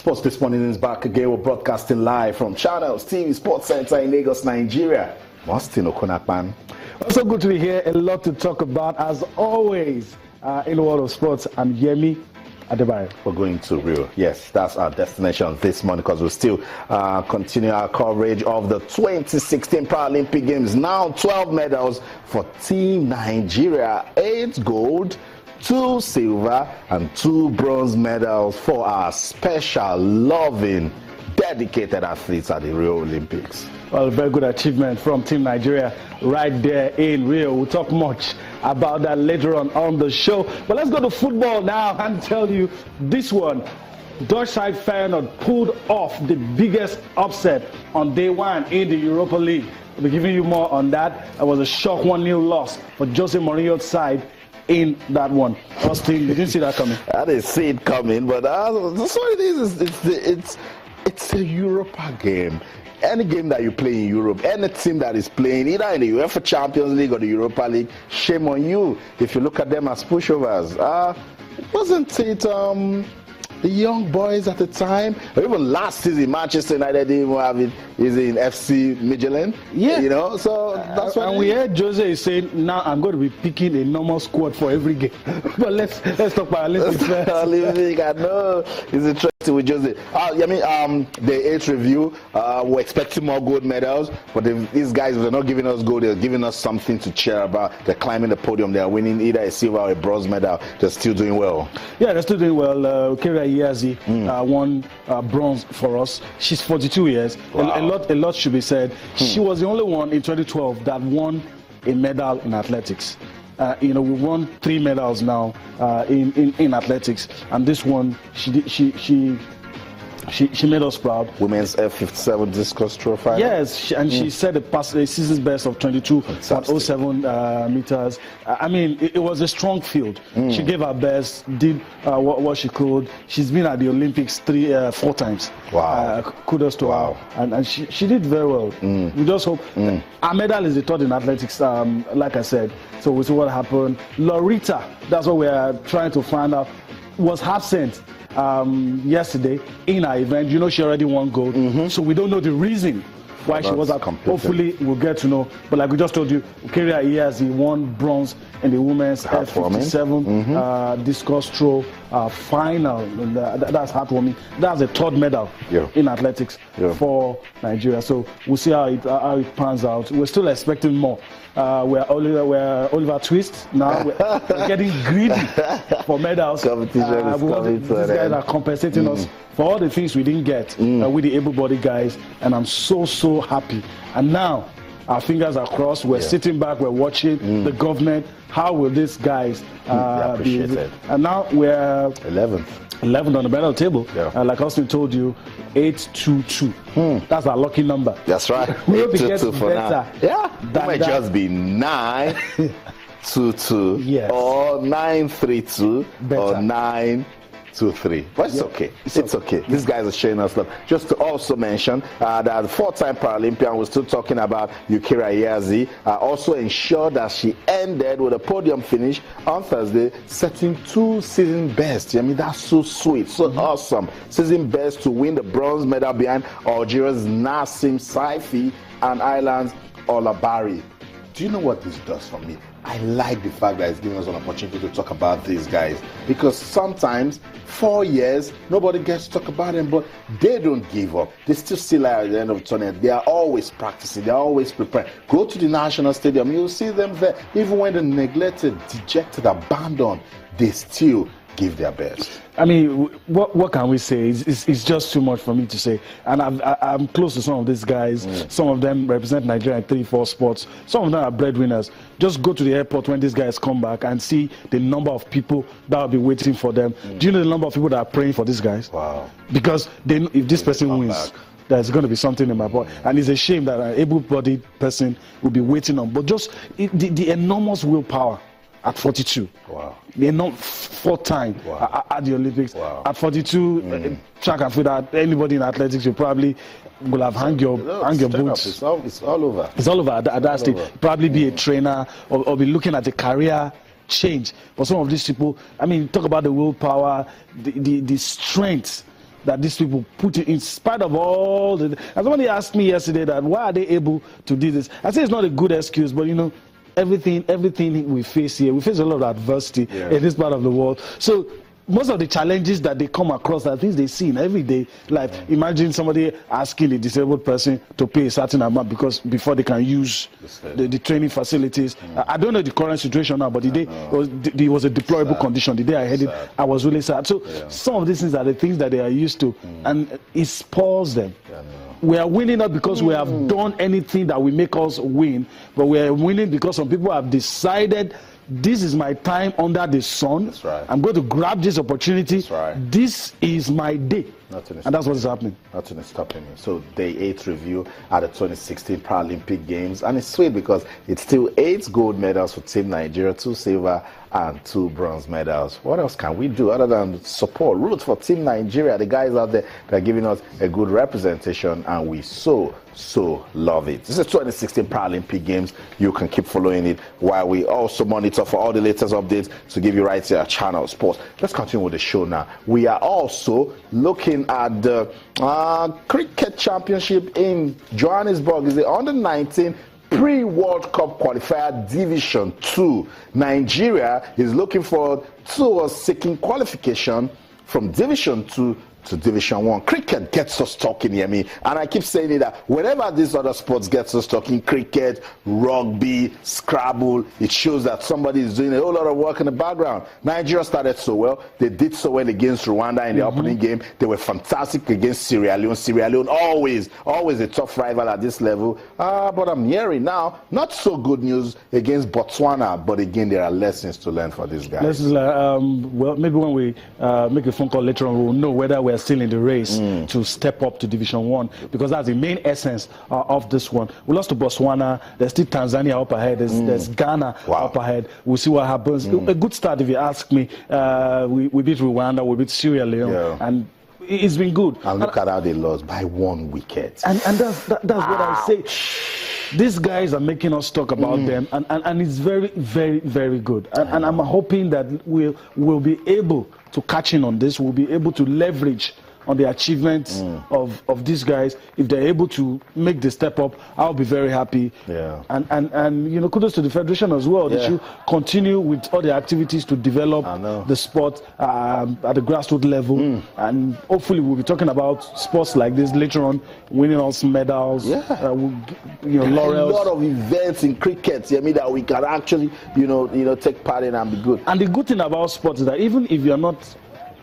Sports This Morning is back again. We're broadcasting live from Channels TV Sports Center in Lagos, Nigeria. Mustino Konakman. Also good to be here. A lot to talk about as always in the world of sports. I'm Yemi Adebayo. We're going to Rio. Yes, that's our destination this morning because we'll still continue our coverage of the 2016 Paralympic Games. Now 12 medals for Team Nigeria. 8 gold, 2 silver and 2 bronze medals for our special, loving, dedicated athletes at the Rio Olympics. Well, a very good achievement from Team Nigeria right there in Rio. We'll talk much about that later on the show. But let's go to football now and tell you this one. Dutch side Feyenoord pulled off the biggest upset on day one in the Europa League. We'll be giving you more on that. It was a shock 1-0 loss for Jose Mourinho's side in that one. Austin, you didn't see that coming? I didn't see it coming, but that's what it is. It's a Europa game. Any game that you play in Europe, any team that is playing either in the UEFA Champions League or the Europa League, shame on you if you look at them as pushovers. Wasn't it the young boys at the time, or even last season, Manchester United didn't even have it, is in FC Midtjylland. Yeah. You know, so that's what. And we heard Jose is saying, now I'm going to be picking a normal squad for every game. But let's talk about Olympics first. Olympic, I know. It's interesting with Jose. The 8th review, we're expecting more gold medals, but these guys, they're not giving us gold, they're giving us something to cheer about. They're climbing the podium, they're winning either a silver or a bronze medal. They're still doing well. Yeah, they're still doing well. Yazi won bronze for us. She's 42 years. Wow. A lot should be said. She was the only one in 2012 that won a medal in athletics. We won 3 medals now in athletics, and this one she made us proud. Women's F57 discus throw final. Yes, she set a season's best of 22.07 meters. I mean, it was a strong field. She gave her best, did what she could. She's been at the Olympics 4 times. Wow. Kudos to her. And she did very well. We just hope. Our medal is the 3rd in athletics, like I said. So we'll see what happened. Lorita, that's what we are trying to find out, was absent yesterday in our event. She already won gold, so we don't know the reason why she was out. Hopefully we'll get to know. But like we just told you, Ukeria Iyazi won bronze in the women's F57 discus throw final. And, that's heartwarming. That's the 3rd medal in athletics for Nigeria. So we'll see how it pans out. We're still expecting more. We're Oliver Twist now. We're getting greedy for medals. These guys are compensating us for all the things we didn't get with the able-bodied guys, and I'm so happy. And now our fingers are crossed. We're sitting back. We're watching the government. How will these guys be? And now we're 11th on the medal table. Like Austin told you, 822. That's our lucky number. That's right. 822 for now. Yeah, that might just be 922 or 932 or 923. But it's okay. It's okay. These guys are showing us love. Just to also mention that the 4-time Paralympian, we're still talking about Ukeria Iyazi, also ensured that she ended with a podium finish on Thursday, setting 2 season bests. I mean, that's so sweet, so awesome. Season best to win the bronze medal behind Algeria's Nassim Saifi and Ireland's Olabari. Do you know what this does for me? I like the fact that it's giving us an opportunity to talk about these guys, because sometimes 4 years nobody gets to talk about them, but they don't give up. They still at the end of the tournament. They are always practicing. They are always prepared. Go to the national stadium, you'll see them there. Even when they're neglected, dejected, abandoned, they still give their best. I mean, what can we say? It's just too much for me to say. And I'm close to some of these guys. Some of them represent Nigeria in 3-4 sports. Some of them are breadwinners. Just go to the airport when these guys come back and see the number of people that will be waiting for them. Do you know the number of people that are praying for these guys? Wow. Because if this person wins, there's going to be something in my body. And it's a shame that an able-bodied person will be waiting on. But just the enormous willpower at 42. Wow. They're not 4th time at the Olympics. Wow. At 42, track and field, anybody in athletics, you probably will have hang your boots. It's all over. It's all over at that stage. Probably be a trainer or be looking at a career change. But some of these people, I mean, talk about the willpower, the strength that these people put in spite of all the. And somebody asked me yesterday that why are they able to do this? I say it's not a good excuse, but you know, everything we face here, we face a lot of adversity in this part of the world. So most of the challenges that they come across are things they see in everyday life. Imagine somebody asking a disabled person to pay a certain amount before they can use the training facilities. I don't know the current situation now, but the day it was a deplorable condition. The day I heard it, I was really sad. So some of these things are the things that they are used to, and it spoils them. We are winning not because we have done anything that will make us win, but we are winning because some people have decided this is my time under the sun. That's right. I'm going to grab this opportunity. That's right. This is my day. And that's what is happening. Nothing is stopping me. So day 8 review at the 2016 Paralympic Games. And it's sweet because it's still 8 gold medals for Team Nigeria, 2 silver and 2 bronze medals. What else can we do other than support, root for Team Nigeria? The guys out there that are giving us a good representation, and we so love it. This is 2016 Paralympic Games. You can keep following it while we also monitor for all the latest updates to give you right here at Channel Sports. Let's continue with the show now. We are also looking at the cricket championship in Johannesburg. Is the under-19 pre-World Cup qualifier Division 2. Nigeria is looking forward to seeking qualification from Division 2 to Division 1. Cricket gets us talking, Yemi. And I keep saying it that whenever these other sports gets us talking, cricket, rugby, Scrabble, it shows that somebody is doing a whole lot of work in the background. Nigeria started so well. They did so well against Rwanda in the opening game. They were fantastic against Sierra Leone. Sierra Leone always a tough rival at this level. But I'm hearing now, not so good news against Botswana. But again, there are lessons to learn for these guys. Lessons, well, maybe when we make a phone call later on, we'll know whether we're still in the race to step up to Division 1, because that's the main essence of this one. We lost to Botswana. There's still Tanzania up ahead. There's Ghana up ahead. We'll see what happens. A good start, if you ask me. We beat Rwanda. We beat Sierra Leone. And it's been good. And look at how they lost by 1 wicket. And that's what I say. These guys are making us talk about them, and it's very, very, very good. And I'm hoping that we'll be able to catch in on this. We'll be able to leverage on the achievements of these guys. If they're able to make the step up, I'll be very happy. And you know, kudos to the federation as well. That you continue with all the activities to develop the sport at the grassroots level, and hopefully we'll be talking about sports like this later on, winning us medals. Laurels. A lot of events in cricket, that we can actually, take part in and be good. And the good thing about sports is that even if you're not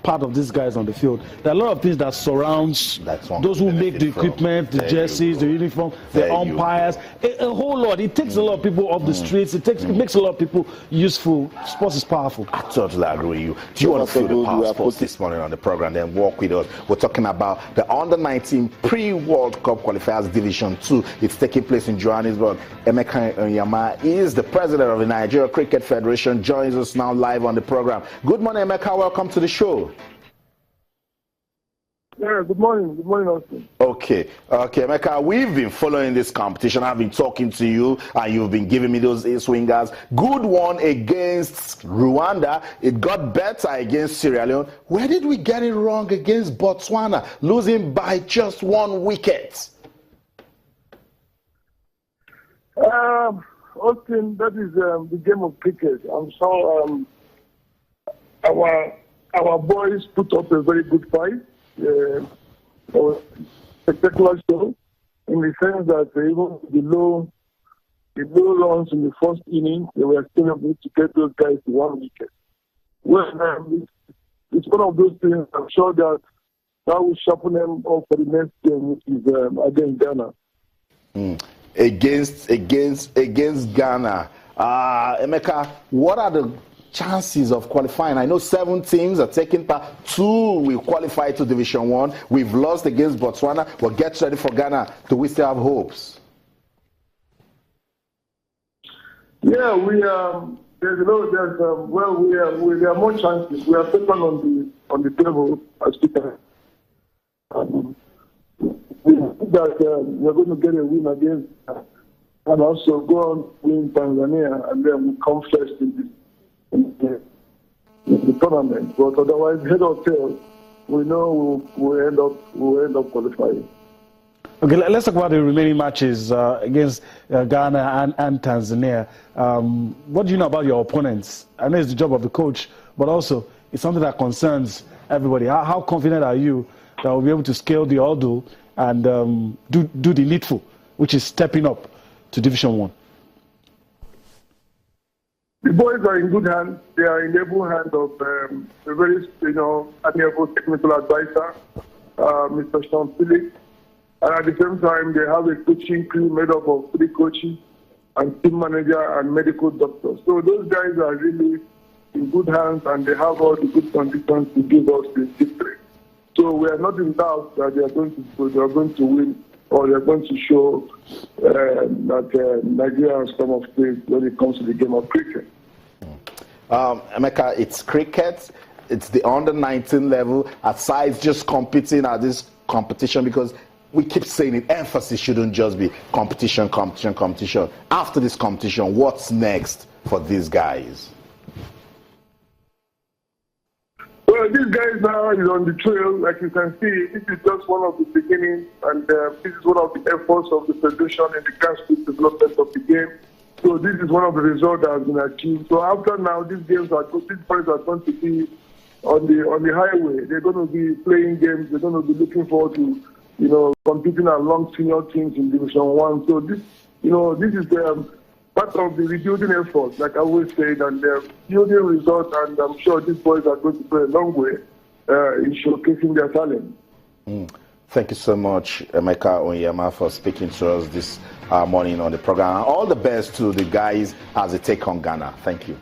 part of these guys on the field, there are a lot of things that surrounds those who make the equipment, the jerseys, the uniform, the umpires, a whole lot. It takes a lot of people off the streets. It makes a lot of people useful. Sports is powerful. I totally agree with you. Do you want to feel the power of sports this morning on the program? Then walk with us. We're talking about the under-19 pre-World Cup qualifiers Division 2. It's taking place in Johannesburg. Emeka Onyama is the president of the Nigeria Cricket Federation. Joins us now live on the program. Good morning, Emeka. Welcome to the show. Yeah, good morning. Good morning, Austin. Okay, Emeka, we've been following this competition. I've been talking to you, and you've been giving me those swingers. Good one against Rwanda. It got better against Sierra Leone. Where did we get it wrong against Botswana, losing by just 1 wicket? Austin, that is the game of cricket. I'm sure our boys put up a very good fight. Spectacular show in the sense that even the low runs in the first inning, they were still able to get those guys to 1 wicket. Well, it's one of those things. I'm sure that will sharpen them up for the next game, which is against Ghana. Against Ghana, Emeka, what are the chances of qualifying? I know 7 teams are taking part. 2 will qualify to Division 1. We've lost against Botswana, but get ready for Ghana. Do we still have hopes? Yeah, we are. There are more chances. We are second on the table as speaker. We think that we are going to get a win against and also go on win Tanzania, and then we come first in the tournament. But otherwise, head or tail, we know we'll end up qualifying. Okay, let's talk about the remaining matches against Ghana and Tanzania. What do you know about your opponents? I know it's the job of the coach, but also it's something that concerns everybody. How confident are you that we'll be able to scale the hurdle and do the needful, which is stepping up to Division 1? The boys are in good hands. They are in able hands of a very, amiable technical advisor, Mr. Sean Phillips. And at the same time, they have a coaching crew made up of 3 coaches and team manager and medical doctors. So those guys are really in good hands, and they have all the good conditions to give us the victory. So we are not in doubt that they are going to win, or they are going to show that Nigeria has come of stage when it comes to the game of cricket. Emeka, it's cricket. It's the under-19 level. Aside just competing at this competition, because we keep saying it, emphasis shouldn't just be competition, competition, competition. After this competition, what's next for these guys? Well, these guys now is on the trail. Like you can see, this is just one of the beginnings, and this is one of the efforts of the Federation in the grassroots development of the game. So this is one of the results that has been achieved. So after now, these boys are going to be on the highway. They're going to be playing games. They're going to be looking forward to, competing along senior teams in Division 1. So this is part of the rebuilding effort, like I always say, and they're building results, and I'm sure these boys are going to play a long way in showcasing their talent. Thank you so much, Emeka Onyema, for speaking to us this morning on the program. All the best to the guys as they take on Ghana. Thank you.